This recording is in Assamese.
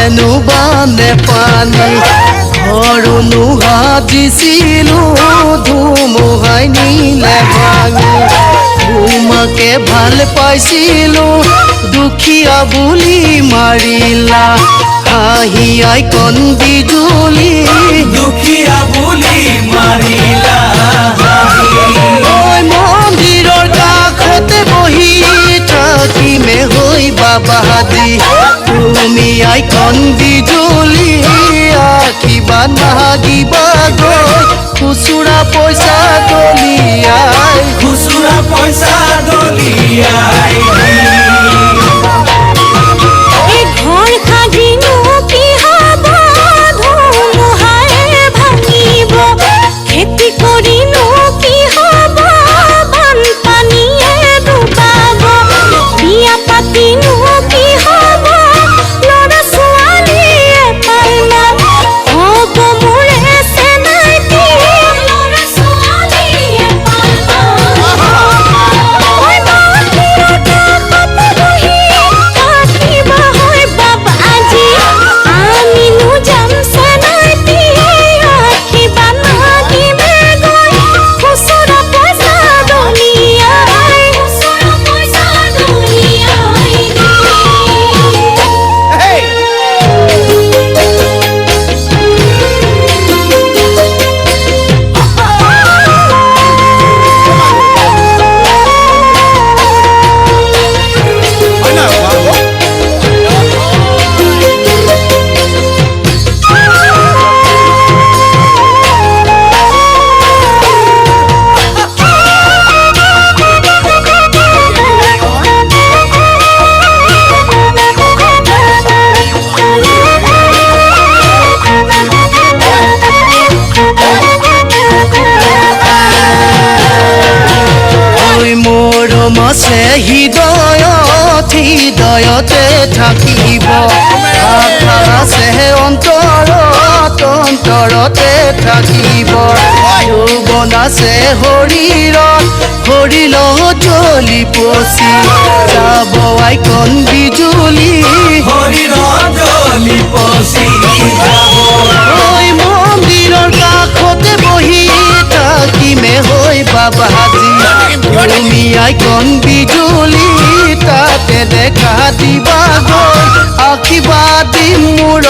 হেনো বানে পানী ঘৰনো সাজিছিলো ধুমুহাই নিলে ভাঙি তোমাকে ভাল পাইছিলো দুখীয়া বুলি মাৰিলা হাঁহি আইকন বিজুলি দুখীয়া বুলি মাৰিলা মন্দিৰৰ কাষতে বহি থাকিমে হৈ বাবাদি তুমি আইকন বিজুলি আঁকিবা নাগিবা গৈ খুচুৰা পইচা দলিয়াই খুচুৰা পইচা দলিয়াই মছে হৃদয়তে থাকিব আশা আছে অন্তৰতে থাকিব যৌৱন আছে শৰীৰত জ্বলি পচি যাব আইকন বিজুলি শৰীৰত জ্বলি পচি মন্দিৰৰ কাষতে বহি থাকিমে হৈ বাবাজি তুমি আইকন বিজুলি তাতে দেখা দিবা গৈ আশীৰ্বাদ দিম মোৰ